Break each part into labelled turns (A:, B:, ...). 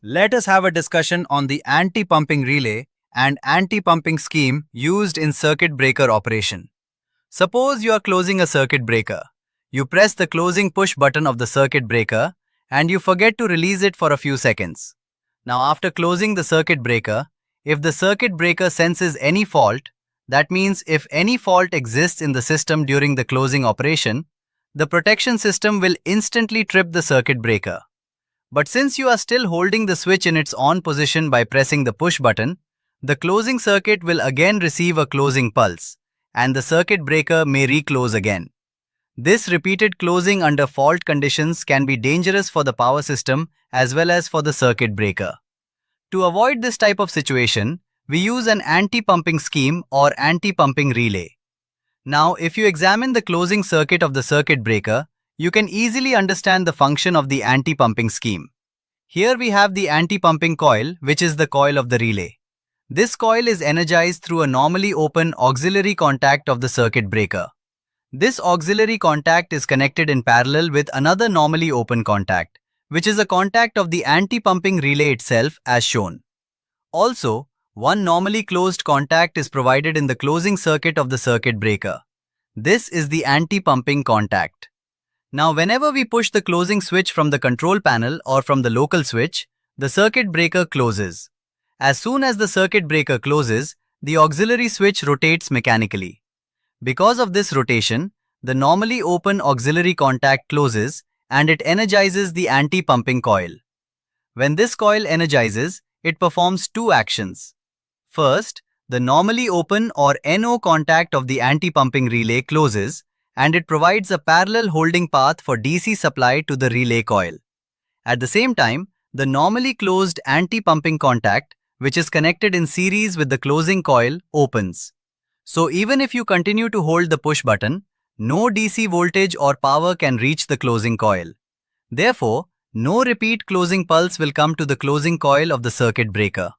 A: Let us have a discussion on the anti-pumping relay and anti-pumping scheme used in circuit breaker operation. Suppose you are closing a circuit breaker. You press the closing push button of the circuit breaker and you forget to release it for a few seconds. Now after closing the circuit breaker, if the circuit breaker senses any fault, that means if any fault exists in the system during the closing operation, the protection system will instantly trip the circuit breaker. But since you are still holding the switch in its on position by pressing the push button, the closing circuit will again receive a closing pulse, and the circuit breaker may reclose again. This repeated closing under fault conditions can be dangerous for the power system as well as for the circuit breaker. To avoid this type of situation, we use an anti-pumping scheme or anti-pumping relay. Now, if you examine the closing circuit of the circuit breaker, you can easily understand the function of the anti-pumping scheme. Here we have the anti-pumping coil, which is the coil of the relay. This coil is energized through a normally open auxiliary contact of the circuit breaker. This auxiliary contact is connected in parallel with another normally open contact, which is a contact of the anti-pumping relay itself as shown. Also, one normally closed contact is provided in the closing circuit of the circuit breaker. This is the anti-pumping contact. Now whenever we push the closing switch from the control panel or from the local switch, the circuit breaker closes. As soon as the circuit breaker closes, the auxiliary switch rotates mechanically. Because of this rotation, the normally open auxiliary contact closes and it energizes the anti-pumping coil. When this coil energizes, it performs two actions. First, the normally open or NO contact of the anti-pumping relay closes and it provides a parallel holding path for DC supply to the relay coil. At the same time, the normally closed anti-pumping contact, which is connected in series with the closing coil, opens. So even if you continue to hold the push button, no DC voltage or power can reach the closing coil. Therefore, no repeat closing pulse will come to the closing coil of the circuit breaker.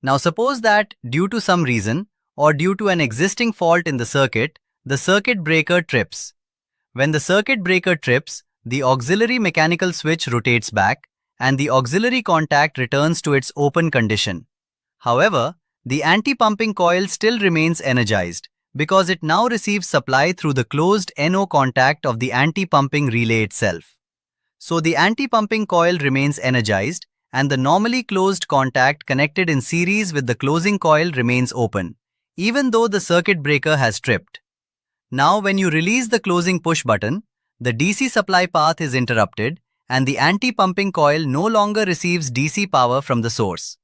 A: Now suppose that due to some reason or due to an existing fault in the circuit breaker trips. When the circuit breaker trips, the auxiliary mechanical switch rotates back and the auxiliary contact returns to its open condition. However, the anti-pumping coil still remains energized because it now receives supply through the closed NO contact of the anti-pumping relay itself. So the anti-pumping coil remains energized and the normally closed contact connected in series with the closing coil remains open, even though the circuit breaker has tripped. Now when you release the closing push button, the DC supply path is interrupted and the anti-pumping coil no longer receives DC power from the source.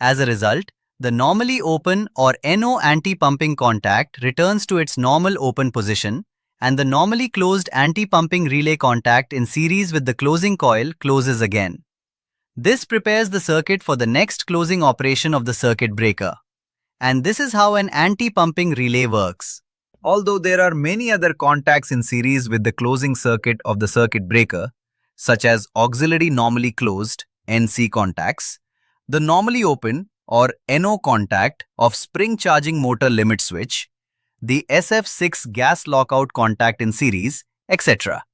A: As a result, the normally open or NO anti-pumping contact returns to its normal open position and the normally closed anti-pumping relay contact in series with the closing coil closes again. This prepares the circuit for the next closing operation of the circuit breaker. And this is how an anti-pumping relay works. Although there are many other contacts in series with the closing circuit of the circuit breaker, such as auxiliary normally closed (NC) contacts, the normally open or NO contact of spring charging motor limit switch, the SF6 gas lockout contact in series, etc.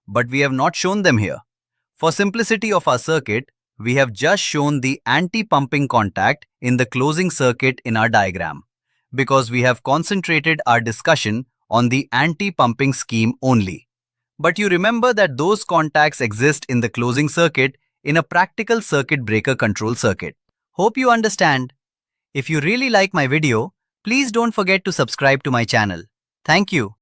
A: But we have not shown them here. For simplicity of our circuit, we have just shown the anti-pumping contact in the closing circuit in our diagram, because we have concentrated our discussion on the anti-pumping scheme only. But you remember that those contacts exist in the closing circuit in a practical circuit breaker control circuit. Hope you understand. If you really like my video, please don't forget to subscribe to my channel. Thank you.